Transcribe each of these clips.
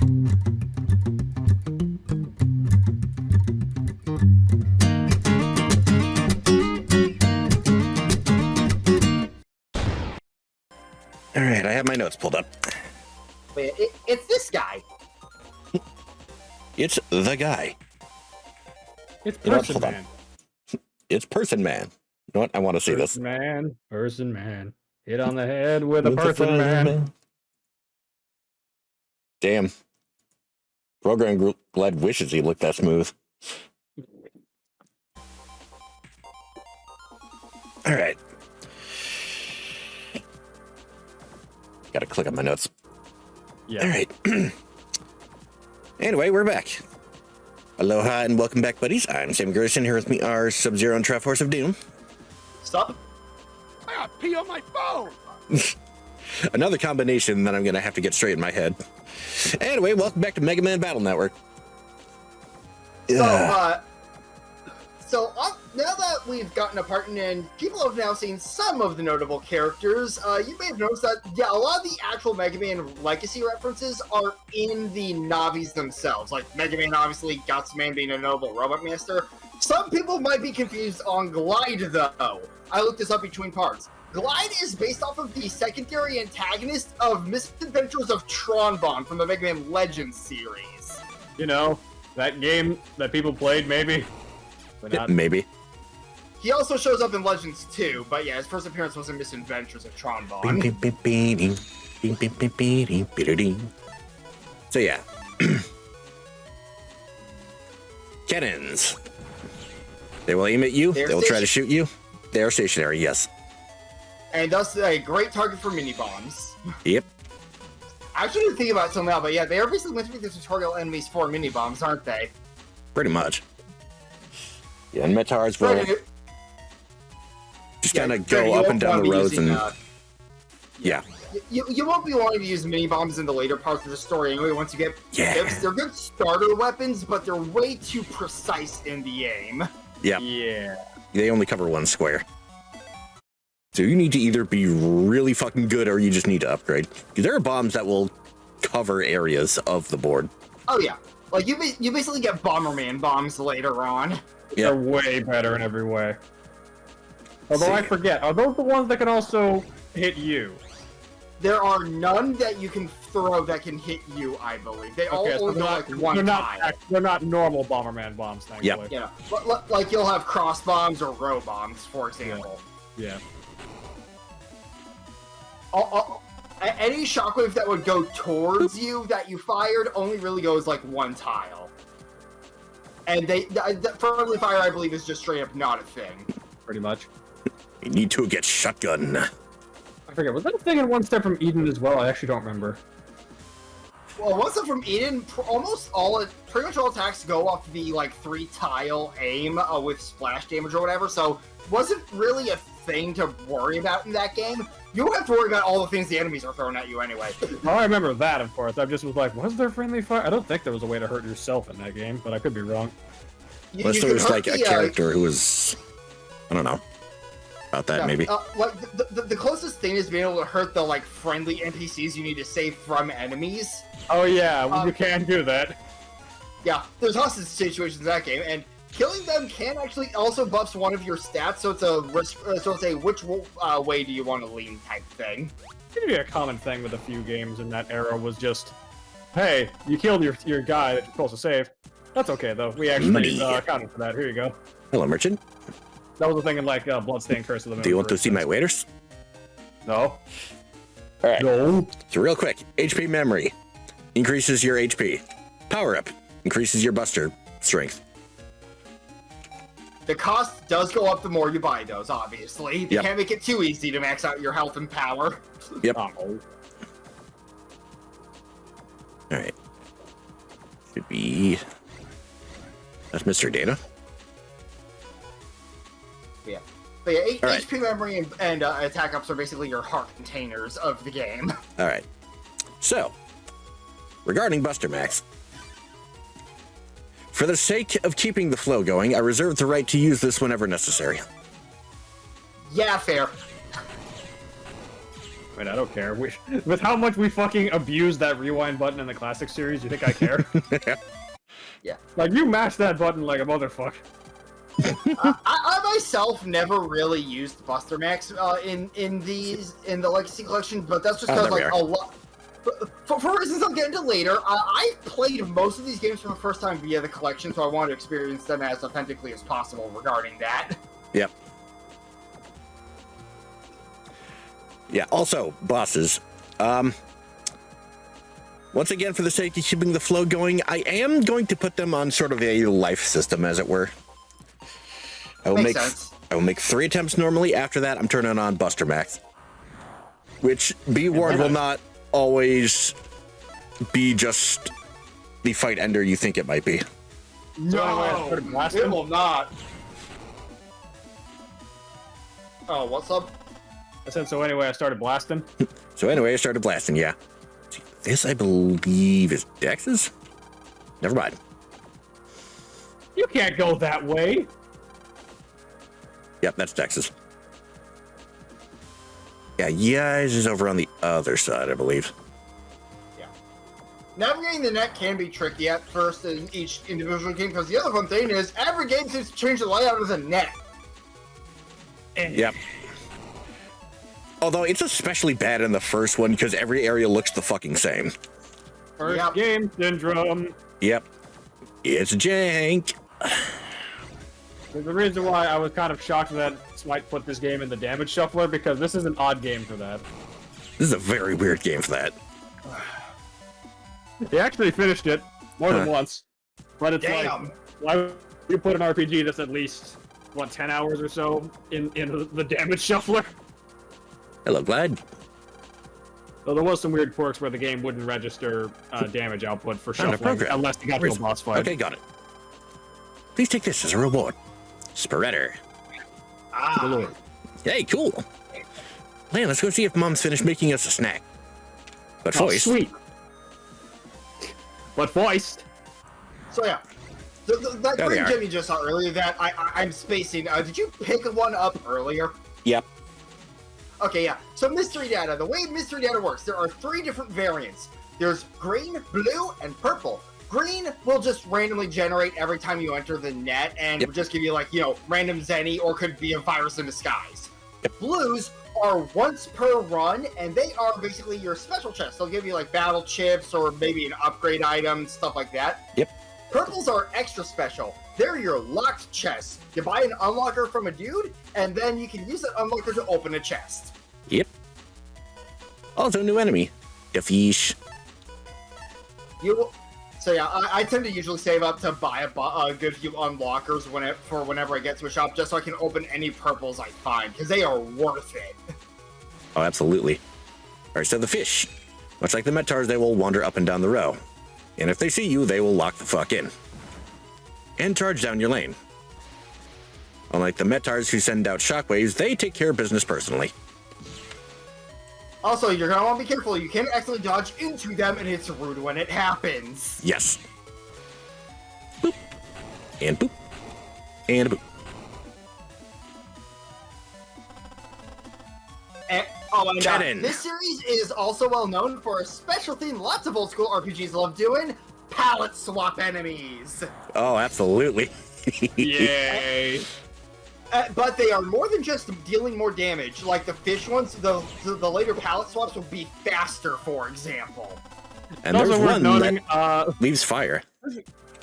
All right, I have my notes pulled up. Wait, it's this guy. It's the guy. It's You know what? Person Hold on. Man. It's Person Man. You know what? I want to see this. Person Man. Hit on the head with a Person Man. Damn. Program glad wishes he looked that smooth. All right. Got to click on my notes. Yeah. All right. Anyway, we're back. Aloha and welcome back, buddies. I'm Sam Gerson. Here with me are Sub-Zero and Triforce of Doom. Stop. I got pee on my phone. Another combination that I'm going to have to get straight in my head. Anyway, welcome back to Megaman Battle Network. So now that we've gotten a partner and people have now seen some of the notable characters, you may have noticed that, yeah, a lot of the actual Mega Man Legacy references are in the Navis themselves. Like, Mega Man, obviously, Gutsman being a notable robot master. Some people might be confused on Glide, though. I looked this up between parts. Glide is based off of the secondary antagonist of Misadventures of Tron Bonne from the Mega Man Legends series. You know, that game that people played, maybe? But not. Maybe. He also shows up in Legends 2, but yeah, his first appearance was in Misadventures of Tron Bonne. So yeah. Cannons. They will aim at you. They will try to shoot you. They are stationary, yes. And thus a great target for mini-bombs. Yep. I actually didn't think about it till now, but yeah, they are basically meant to be the tutorial enemies for mini-bombs, aren't they? Pretty much. Yeah, and Metars will just kind of go up and down the roads and... yeah. You won't be wanting to use mini-bombs in the later parts of the story anyway once you get tips. They're good starter weapons, but they're way too precise in the aim. Yeah. Yeah. They only cover one square. So you need to either be really fucking good or you just need to upgrade. Because there are bombs that will cover areas of the board. Oh yeah. Like, you basically get Bomberman bombs later on. Yeah. They're way better in every way. Although I forget, are those the ones that can also hit you? There are none that you can throw that can hit you, I believe. They all only go like one time. They're not normal Bomberman bombs, thankfully. Yep. Yeah. Like, you'll have cross bombs or row bombs, for example. Yeah. Any shockwave that would go towards you that you fired only really goes like one tile. And friendly fire, I believe, is just straight up not a thing. Pretty much. You need to get shotgun. I forget, was that a thing in One Step from Eden as well? I actually don't remember. Well, One Step from Eden, pretty much all attacks go off the, like, 3-tile aim with splash damage or whatever, so wasn't really a thing to worry about in that game. You don't have to worry about all the things the enemies are throwing at you anyway. Well, I remember that, of course. I just was like, was there friendly fire? I don't think there was a way to hurt yourself in that game, but I could be wrong. Unless there was, like, a character who was... I don't know. About that, maybe. Like, the closest thing is being able to hurt the, like, friendly NPCs you need to save from enemies. Oh, yeah, you can do that. Yeah, there's hostage situations in that game, and killing them can actually also buffs one of your stats, so it's a risk. So it's a which way do you want to lean type thing. Maybe a common thing with a few games in that era was just, hey, you killed your guy that you're supposed to save. That's okay though. We actually accounted for that. Here you go. Hello, merchant. That was the thing in like Bloodstained Curse of the Moon. Do you want to see my waiters? No. All right. No. So real quick, HP memory increases your HP. Power up increases your buster strength. The cost does go up the more you buy those, obviously. You can't make it too easy to max out your health and power. Yep. Oh. Alright. Should be... That's Mr. Data. Yeah. But yeah, right. HP memory and attack ups are basically your heart containers of the game. Alright. So, regarding Buster Max, for the sake of keeping the flow going, I reserve the right to use this whenever necessary. Yeah, fair. Wait, I don't care. With how much we fucking abused that rewind button in the classic series, you think I care? Yeah. Like, you mashed that button like a motherfucker. I myself never really used Buster Max in the Legacy Collection, but that's just because like a lot. For reasons I'll get into later, I played most of these games for the first time via the collection, so I wanted to experience them as authentically as possible regarding that. Yep. Yeah, also, bosses. Once again, for the sake of keeping the flow going, I am going to put them on sort of a life system, as it were. I will make 3 attempts normally. After that, I'm turning on Buster Max. Which, be warned, will not always be just the fight ender you think it might be. No, it will not. Oh, what's up? I said, so anyway, I started blasting. Yeah. This, I believe, is Dex's? Never mind. You can't go that way. Yep, that's Dex's. Yeah, Yais is over on the other side, I believe. Yeah. Navigating the net can be tricky at first in each individual game, because the other fun thing is, every game seems to change the layout of the net. Yep. Although it's especially bad in the first one because every area looks the fucking same. First game syndrome. Yep. It's jank. There's a reason why I was kind of shocked that Smite put this game in the damage shuffler, because this is an odd game for that. This is a very weird game for that. He actually finished it more than once. But it's like, why would you put an RPG that's at least, what, 10 hours or so in the damage shuffler? Hello, Glad. Though there was some weird quirks where the game wouldn't register damage output for shuffling unless you got to a boss fight. Okay, got it. Please take this as a reward. Spreader. Hey, cool. Man, let's go see if Mom's finished making us a snack. But first. Sweet. But first. So yeah. That green gem you just saw earlier that I'm spacing. Did you pick one up earlier? Yep. Okay, yeah. So mystery data. The way mystery data works, there are 3 different variants. There's green, blue, and purple. Green will just randomly generate every time you enter the net and will just give you like, random Zenny, or could be a virus in disguise. Blues are once per run, and they are basically your special chests. They'll give you like battle chips or maybe an upgrade item, stuff like that. Yep. Purples are extra special. They're your locked chests. You buy an unlocker from a dude, and then you can use that unlocker to open a chest. Yep. Also, new enemy. The fish. So yeah, I tend to usually save up to buy a good few unlockers whenever I get to a shop, just so I can open any purples I find, because they are worth it. Oh, absolutely. Alright, so the fish. Much like the Metars, they will wander up and down the row. And if they see you, they will lock the fuck in. And charge down your lane. Unlike the Metars who send out shockwaves, they take care of business personally. Also, you're gonna want to be careful. You can accidentally dodge into them, and it's rude when it happens. Yes. Boop. And boop. And boop. And this series is also well known for a special theme lots of old school RPGs love doing: palette swap enemies. Oh, absolutely. Yay. But they are more than just dealing more damage. Like the fish ones, the later palette swaps will be faster, for example. And there's one that leaves fire.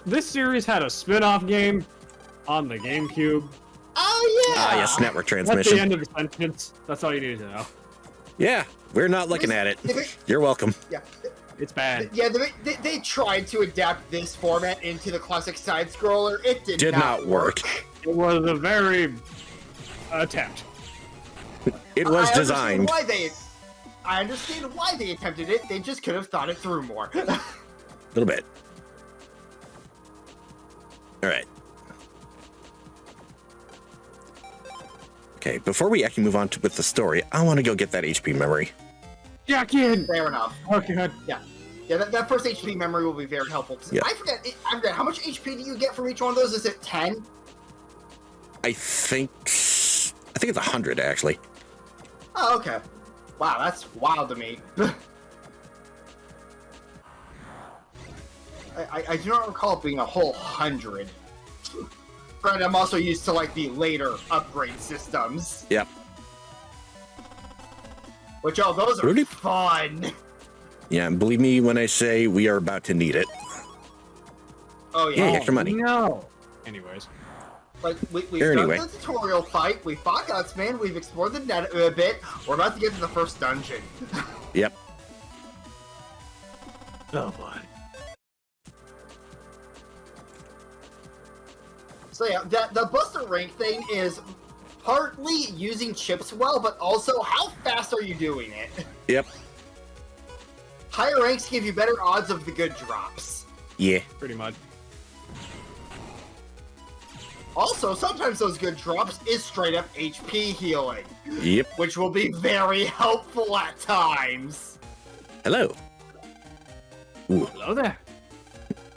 This series had a spin-off game on the GameCube. Oh, yeah! Ah, yes, network transmission. That's the end of the sentence. That's all you need to know. Yeah, we're not looking at it. You're welcome. Yeah. It's bad. Yeah, they tried to adapt this format into the classic side-scroller. It did not work. It was a very attempt. It was designed. I understand why they attempted it. They just could have thought it through more. A little bit. All right. Okay, before we actually move on with the story, I want to go get that HP memory. Jack in! Fair enough. Okay. Yeah. Yeah, that first HP memory will be very helpful. Yeah. I forget, how much HP do you get from each one of those? Is it 10? I think it's 100, actually. Oh, okay. Wow, that's wild to me. I do not recall it being a whole 100. Granted, I'm also used to like the later upgrade systems. Yep. Which, oh, those are Rudy? fun. Yeah, and believe me when I say we are about to need it. Oh yeah. Yeah, extra money. No. Anyways. Like we've Here, done anyway. the tutorial fight. We fought Gutsman. We've explored the net a bit. We're about to get to the first dungeon. Yep. Oh boy. So yeah, the Buster rank thing is partly using chips well, but also how fast are you doing it? Yep. Higher ranks give you better odds of the good drops. Yeah. Pretty much. Also, sometimes those good drops is straight up HP healing, Yep. which will be very helpful at times. Hello. Ooh. Hello there.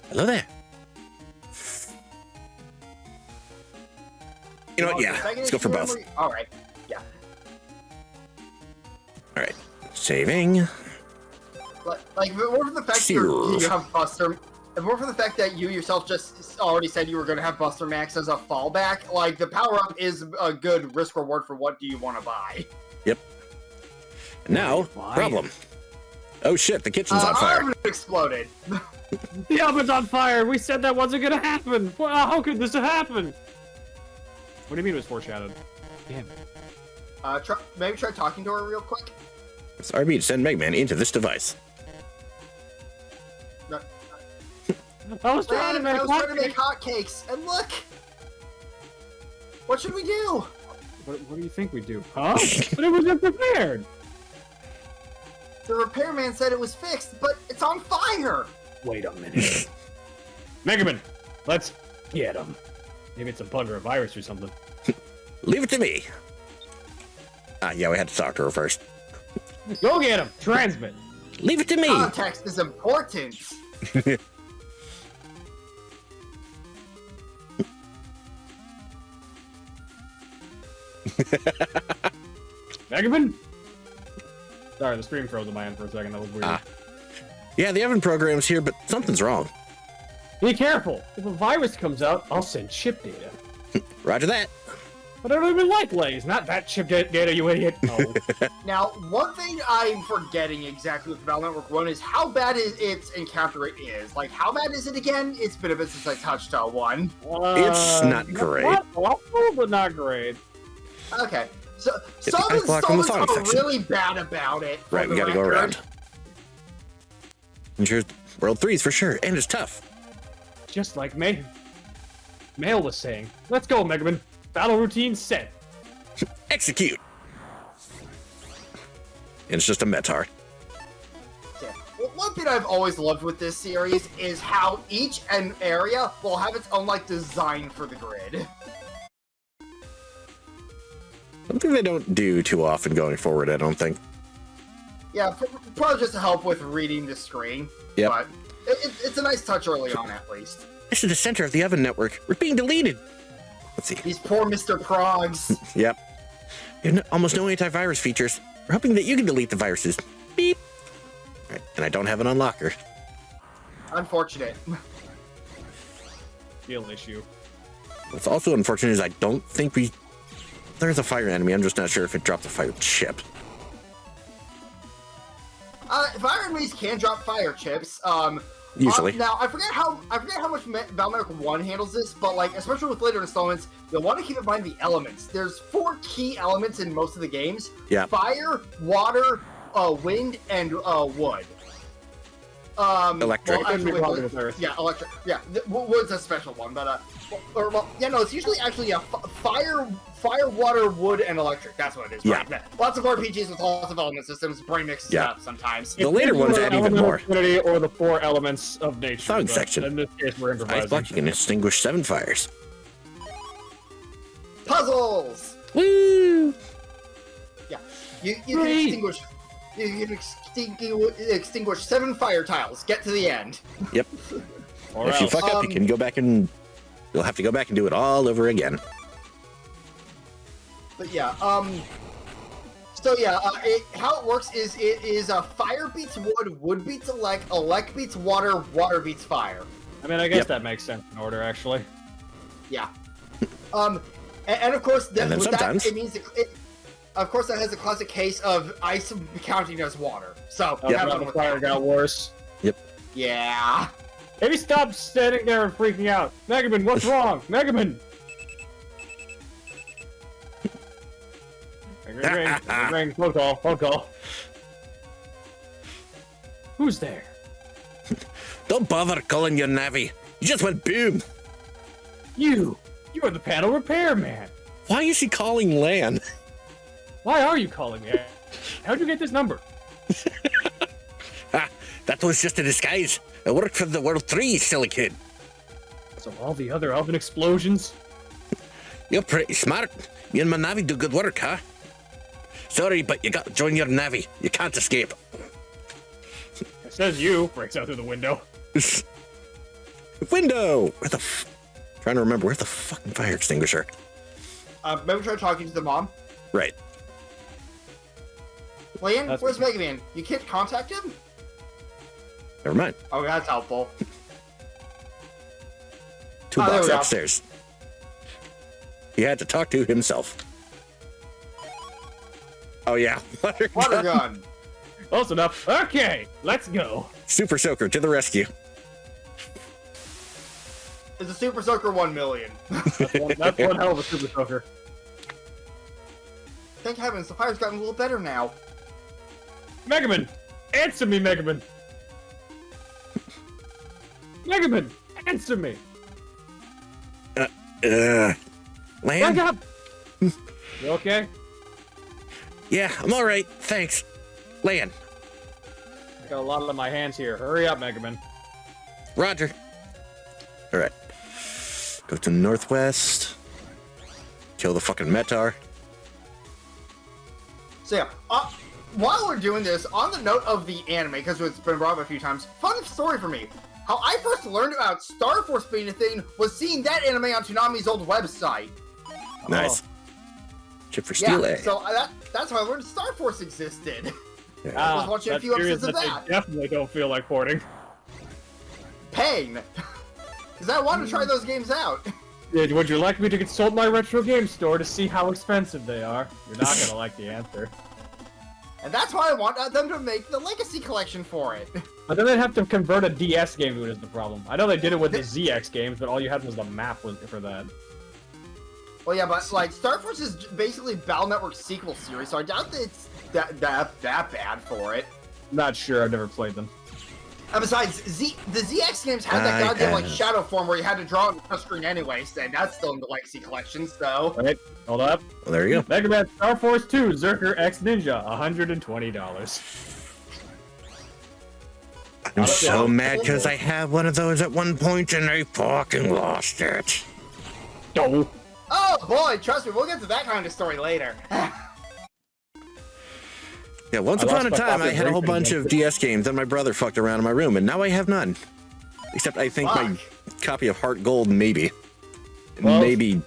Hello there. You know what? Yeah. Second Let's go for issue both. memory- All right. Yeah. All right. Saving. Like, if it weren't for the fact that you have Buster, if it weren't for the fact that you yourself just already said you were going to have Buster Max as a fallback, like, the power-up is a good risk-reward for what do you want to buy. Yep. And now, Why? problem. Oh shit, the kitchen's on fire. Oven exploded. The oven's on fire. We said that wasn't gonna happen. How could this have happened? What do you mean it was foreshadowed? Damn. Maybe try talking to her real quick. It's RB to send Megaman into this device. No, I was trying to make hotcakes, and look! What should we do? What do you think we do? Huh? But it was just prepared. The repairman said it was fixed, but it's on fire! Wait a minute. Megaman, let's get him. Maybe it's a bug or a virus or something. Leave it to me. Ah, yeah, we had to talk to her first. Go get him. Transmit. Leave it to me. Context is important. Megaman? Sorry, the stream froze on my end for a second. That was weird. Yeah, the oven program's here, but something's wrong. Be careful. If a virus comes out, I'll send chip data. Roger that. But I don't even like Lays. Not that chip data, you idiot. Oh. Now, one thing I'm forgetting exactly with Battle Network 1 is how bad its encounter rate is. Like, how bad is it again? It's been a bit since I touched 1. It's not great. Not awful, but not great. Okay. So, the some ice block in the installments song are section. really bad about it. for Right, we the gotta go record. around. Ensures World 3's for sure, and it's tough. Just like Mail was saying. Let's go, Megaman. Battle routine set. Execute. And it's just a Metar. Yeah. Well, one thing I've always loved with this series is how each area will have its own, like, design for the grid. Something they don't do too often going forward, I don't think. Yeah, probably just to help with reading the screen. Yep. But it's a nice touch early on, at least. This is the center of the oven network. We're being deleted. Let's see. These poor Mr. Progs. Yep. There's almost no antivirus features. We're hoping that you can delete the viruses. Beep. Right, and I don't have an unlocker. Unfortunate. Real issue. What's also unfortunate is I don't think there's a fire enemy. I'm just not sure if it dropped a fire chip. Fire enemies can drop fire chips. Usually. Now I forget how much Battle Network 1 handles this, but like especially with later installments, you'll want to keep in mind the elements. There's 4 key elements in most of the games. Yeah. Fire, water, wind, and wood. Electric. Well, actually, Couldn't be bothered with Earth. yeah, electric. Yeah, wood's a special one, but it's usually actually fire, water, wood, and electric. That's what it is. Yeah. Right? Lots of RPGs with lots of element systems. Brain mixes Yeah. it up sometimes. The later ones add even more. Infinity or the 4 elements of nature. Thug but section. In this case, we're Ice improvising. block, you can extinguish 7 fires. Puzzles. Woo! Yeah, you can extinguish. You can extinguish 7 fire tiles. Get to the end. Yep. Or If you else. fuck up, you can go back and you'll have to go back and do it all over again. But yeah, So yeah, how it works is it is fire beats wood, wood beats elect beats water, water beats fire. I mean, I guess that makes sense in order, actually. Yeah. And of course, And then with sometimes- that, it means of course that has a classic case of ice counting as water. So Yep. The fire got worse. Yep. Yeah. Maybe stop standing there and freaking out. Megaman, what's wrong? Megaman! Ring, phone call. Who's there? Don't bother calling your Navi. You just went boom. You are the panel repairman. Why is he calling Lan? Why are you calling me? How'd you get this number? That was just a disguise. I worked for the World 3, silly kid. So all the other oven explosions? You're pretty smart. You and my Navi do good work, huh? Sorry, but you got to join your Navi. You can't escape. It says you. Breaks out through the window. Window! Trying to remember, where's the fucking fire extinguisher? Maybe try talking to the mom. Right. Lian, where's Megaman? You can't contact him? Never mind. Oh, that's helpful. Two blocks upstairs. He had to talk to himself. Oh yeah, water gun. Close enough. Okay, let's go. Super Soaker to the rescue. It's a Super Soaker 1 million. That's one hell of a Super Soaker. Thank heavens, the fire's gotten a little better now. Megaman! Answer me, Megaman! Megaman! Answer me! Lan? Wake up! You okay? Yeah, I'm alright, thanks. Lan. I got a lot on my hands here. Hurry up, Megaman. Roger. Alright. Go to northwest. Kill the fucking Metar. So yeah, while we're doing this, on the note of the anime, because it's been brought up a few times, fun story for me. How I first learned about Star Force being a thing was seeing that anime on Toonami's old website. Nice. Chip for Steel A. So that's how I learned Star Force existed. Yeah. I was watching a few episodes of that. They definitely don't feel like porting. Pain. Because I want to try those games out. Would you like me to consult my retro game store to see how expensive they are? You're not gonna like the answer. And that's why I want them to make the Legacy Collection for it. But then they'd have to convert a DS game to it is the problem. I know they did it with the ZX games, but all you had was the map for that. Well, yeah, but like Star Force is basically Battle Network's sequel series, so I doubt that it's that bad for it. Not sure. I've never played them. And besides, the ZX games had that goddamn like shadow form where you had to draw on the touchscreen anyways, and that's still in the Legacy Collection, so... Wait, hold up. Well, there you go. Mega Man Star Force 2 Zerker X Ninja, $120. I'm so mad because I had one of those at one point and I fucking lost it. Oh. Oh boy, trust me, we'll get to that kind of story later. Yeah, once upon a time I had a whole bunch of DS games and my brother fucked around in my room and now I have none. Except I think my copy of Heart Gold, maybe. Well, maybe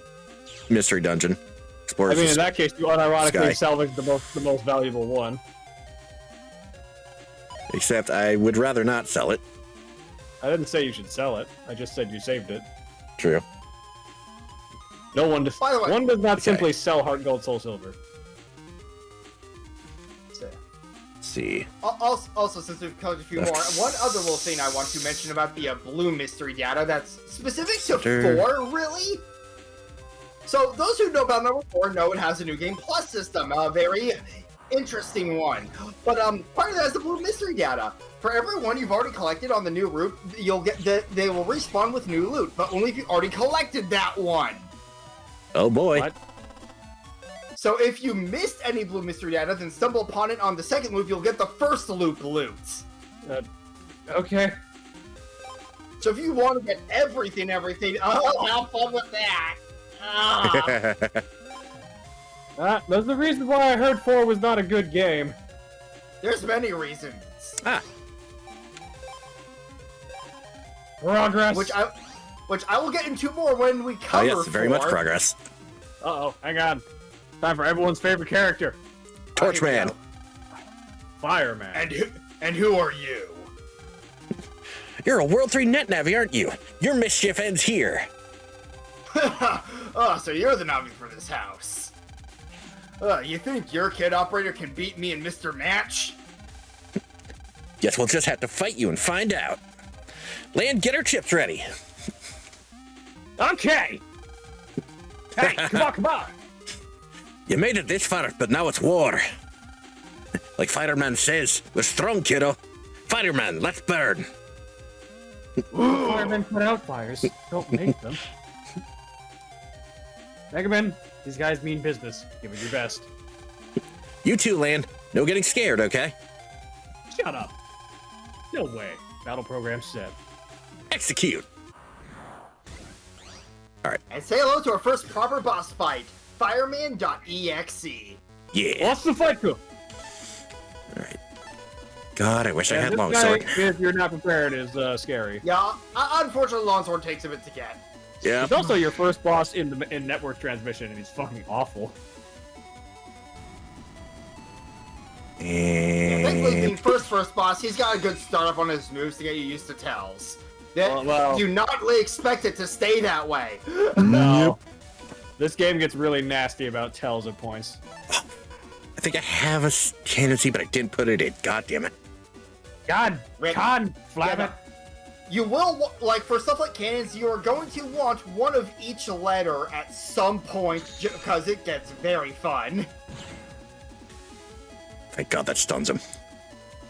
Mystery Dungeon. Explorers, I mean, in that case, you unironically Sky. salvaged the most valuable one. Except I would rather not sell it. I didn't say you should sell it. I just said you saved it. True. No one By the way, one does not simply sell Heart Gold, Soul Silver. Let's see. Also, since we've covered a few more, one other little thing I want to mention about the blue mystery data that's specific to 4, really? So, those who know about number 4 know it has a New Game Plus system, a very interesting one. But part of that is the blue mystery data. For every one you've already collected on the new route, you'll get they will respawn with new loot, but only if you already collected that one. Oh boy. What? So if you missed any blue mystery data, then stumble upon it on the second loop, you'll get the first loop loots. Okay. So if you want to get everything, oh, have fun with that. That's the reason why I heard 4 was not a good game. There's many reasons. Progress. Which I will get into more when we cover. Oh yes, very much progress. Uh-oh, hang on. Time for everyone's favorite character. Torchman. Fireman. And who are you? You're a World 3 net Navi, aren't you? Your mischief ends here. Oh, so you're the Navi for this house. You think your kid operator can beat me and Mr. Match? Guess we'll just have to fight you and find out. Land, get our chips ready. Okay. Hey, come on. You made it this far, but now it's war. Like Fireman says, we're strong, kiddo. Fireman, let's burn. Firemen put out fires. Don't make them. Megaman, these guys mean business. Give it your best. You too, Land. No getting scared, okay? Shut up. No way. Battle program set. Execute. Alright. And say hello to our first proper boss fight, Fireman.exe. Yeah. What's the fight to? Alright. God, I wish I had this longsword. guy, if you're not prepared, is scary. Yeah, unfortunately, Longsword takes a bit to get. Yeah. He's also your first boss in network transmission, and he's fucking awful. Thankfully, being And first boss, he's got a good startup on his moves to get you used to tells. That Well. do not really expect it to stay that way. No. This game gets really nasty about tells at points. I think I have a tendency, but I didn't put it in. God damn it. God, Rick. flab it. You will, like, for stuff like cannons, you are going to want one of each letter at some point, because it gets very fun. Thank God that stuns him.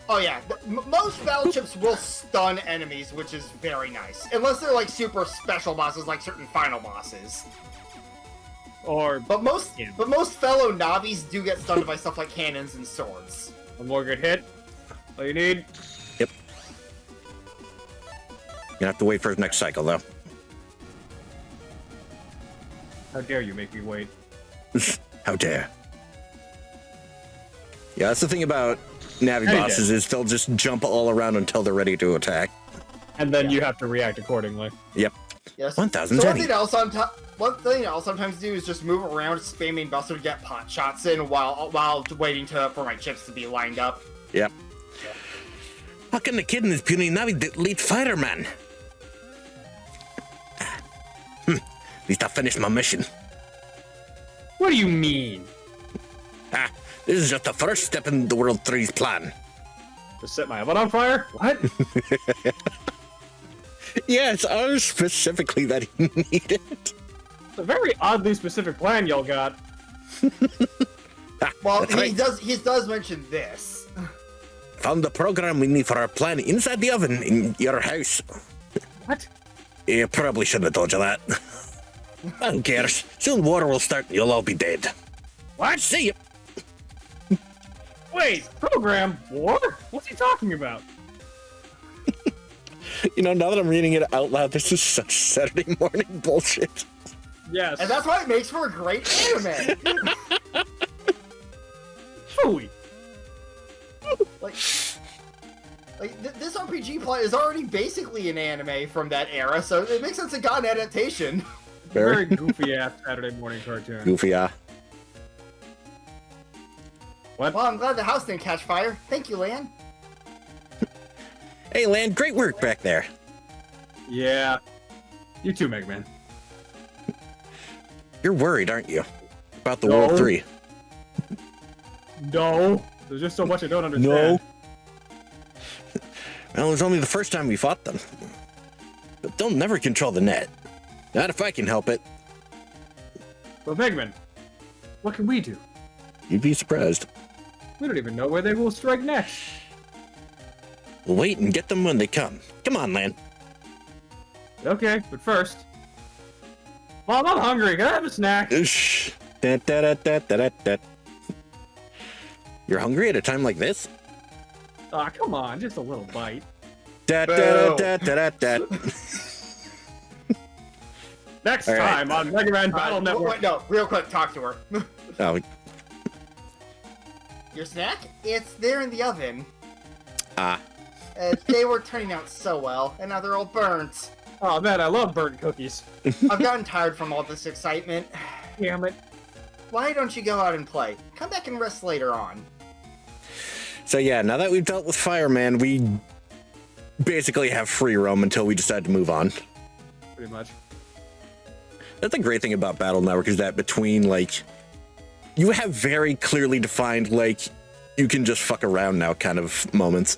Oh yeah, most battle chips will stun enemies, which is very nice. Unless they're like super special bosses, like certain final bosses. But most fellow Navis do get stunned by stuff like cannons and swords. One more good hit. All you need. Yep. Gonna have to wait for his next cycle, though. How dare you make me wait? How dare. Yeah, that's the thing about Navi bosses is they'll just jump all around until they're ready to attack. And then you have to react accordingly. Yep. Yes. 1,000 So Jenny. one thing I'll sometimes do is just move around, spamming Buster to get pot shots in while waiting for my chips to be lined up. Yep. How can the kid in this puny Navi delete Fireman? At least I finished my mission. What do you mean? This is just the first step in the World 3's plan. To set my oven on fire? What? Yeah, it's ours specifically that he needed. It's a very oddly specific plan y'all got. Well, That's right. he does mention this. Found the program we need for our plan inside the oven in your house. What? Yeah, probably shouldn't have told you that. Who cares? Soon war will start and you'll all be dead. What? See ya. Wait, program? War? What's he talking about? You know, now that I'm reading it out loud, this is such Saturday morning bullshit. Yes. And that's why it makes for a great anime. Phooey. This RPG plot is already basically an anime from that era, so it makes sense it got an adaptation. Very goofy ass Saturday morning cartoon. Goofy, What? Well, I'm glad the house didn't catch fire. Thank you, Lan. Hey, Lan, great work back there. Yeah. You too, Megaman. You're worried, aren't you? About the No. World 3. No. There's just so much I don't understand. No. Well, it was only the first time we fought them. But they'll never control the net. Not if I can help it. But Megaman, what can we do? You'd be surprised. We don't even know where they will strike next. We'll wait and get them when they come. Come on, Lan. Okay, but first... Mom, I'm hungry. Can I have a snack? Shh. Da, da, da, da, da, da. You're hungry at a time like this? Aw, come on. Just a little bite. Da, da, da, da, da, da. Next All right. time on Megaman Battle Network. Wait, no, real quick, talk to her. Oh, Your snack? It's there in the oven. ah. They were turning out so well, and now they're all burnt. Oh man, I love burnt cookies. I've gotten tired from all this excitement. Damn it. why don't you go out and play? Come back and rest later on. So yeah, now that we've dealt with Fireman, we basically have free roam until we decide to move on. Pretty much. That's the great thing about Battle Network is that between, like, you have very clearly defined, like, you can just fuck around now kind of moments.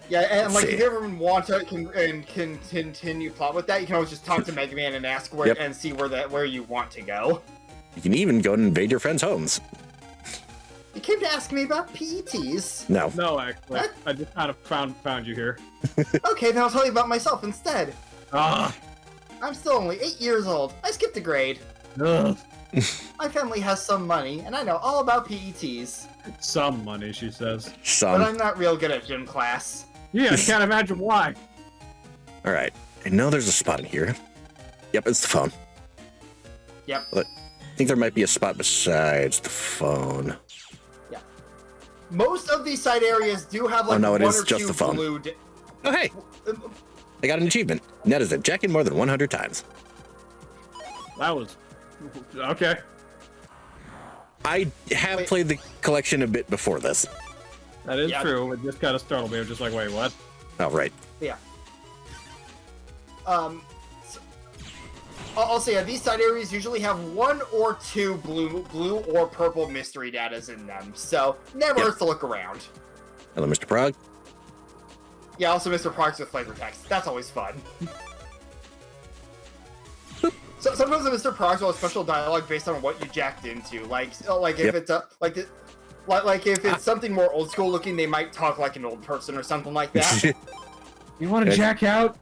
Yeah, and like if you ever want to continue plot with that, you can always just talk to Mega Man and ask where and see where you want to go. You can even go and invade your friends' homes. You came to ask me about PETs. No. No, actually. What? I just kind of found you here. Okay, then I'll tell you about myself instead. Ah. I'm still only 8 years old. I skipped a grade. Ugh. My family has some money, and I know all about PETs. Some money, she says. But I'm not real good at gym class. Yeah, I can't imagine why. All right. I know there's a spot in here. Yep, it's the phone. Yep. But I think there might be a spot besides the phone. Yeah. Most of these side areas do have like one or two blue. Oh, hey! I got an achievement. Net is it jacket more than 100 times. That was... okay. I have played the collection a bit before this. That is true. It just kind of startled me. I was just like, wait, what? Oh, right. Yeah. I'll say these side areas usually have one or two blue or purple mystery datas in them, so never hurts to look around. Hello, Mr. Prague. Yeah, also Mr. Prague's with flavor text. That's always fun. So sometimes the Mr. Prague's will have special dialogue based on what you jacked into. Like if it's if it's something more old school looking, they might talk like an old person or something like that. You want to jack out?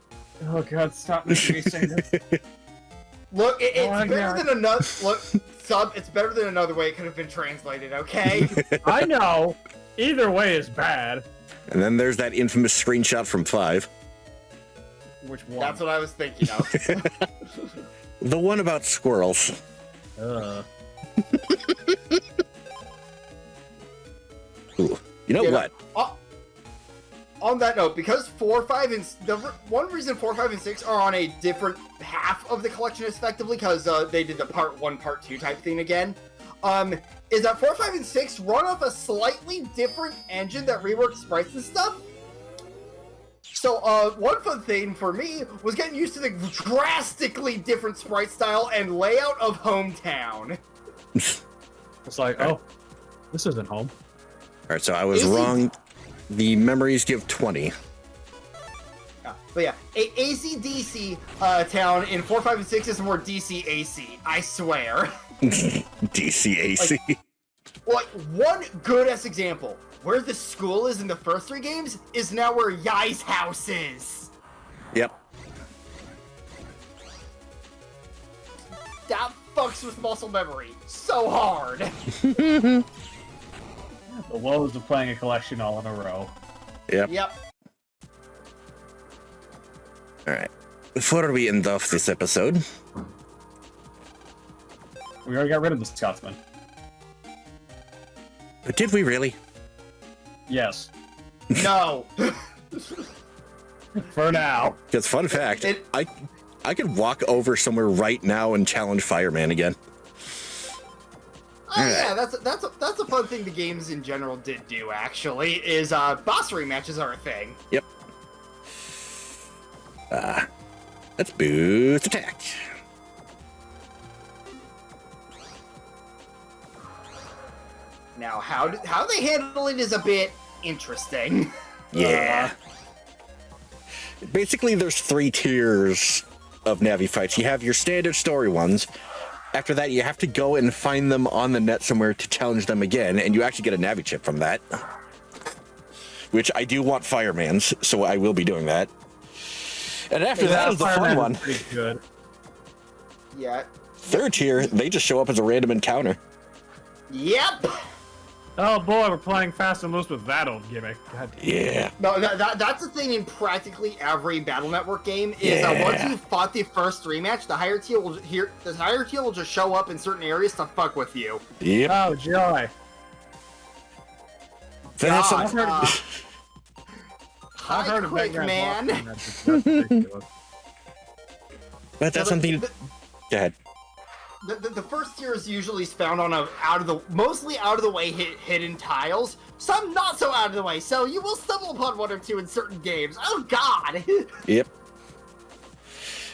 Oh god, stop making me say this. Look, it's better than another. Look, it's better than another way it could have been translated. Okay. I know. Either way is bad. And then there's that infamous screenshot from 5. Which one? That's what I was thinking of. The one about squirrels. Ooh. You know what? On that note, because 4, 5, and one reason 4, 5, and 6 are on a different half of the collection, effectively, because they did the part 1, part 2 type thing again, is that 4, 5, and 6 run off a slightly different engine that reworks sprites and stuff. So, one fun thing for me was getting used to the drastically different sprite style and layout of Hometown. It's like, oh, this isn't home. All right, so I was wrong. The memories give 20. But yeah, AC/DC town in 4, 5, and 6 is more DC/AC. I swear. DC/AC. Like one good-ass example. Where the school is in the first 3 games is now where Yai's house is. Yep. That fucks with muscle memory so hard. The woes of playing a collection all in a row. Yep. Alright. Before we end off this episode... We already got rid of the Scotsman. But did we really? Yes. No. For now. Because fun fact, I could walk over somewhere right now and challenge Fireman again. Oh yeah, that's a fun thing the games in general did do, actually, is boss rematches are a thing. Yep. Let's boost attack. Now, how they handle it is a bit interesting. Yeah. Basically, there's 3 tiers of Navi fights. You have your standard story ones. After that, you have to go and find them on the net somewhere to challenge them again, and you actually get a Navi chip from that. Which I do want Fireman's, so I will be doing that. And after that is the fun one. Pretty good. Yeah. 3rd tier, they just show up as a random encounter. Yep. Oh boy, we're playing fast and loose with that old gimmick. God damn. Yeah. No, that's the thing in practically every Battle Network game is that once you fought the first rematch, the higher tier will just show up in certain areas to fuck with you. Yep. Oh joy. I've heard of quick, man. But that's something. Go ahead. the first tier is usually found on mostly out of the way hidden tiles. Some not so out of the way, so you will stumble upon one or two in certain games. Oh God! Yep.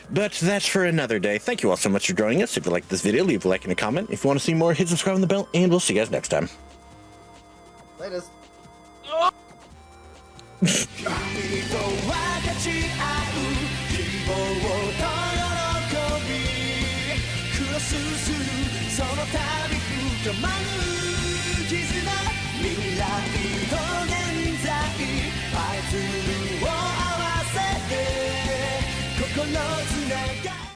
But that's for another day. Thank you all so much for joining us. If you like this video, leave a like and a comment. If you want to see more, hit subscribe and the bell, and we'll see you guys next time. Latest.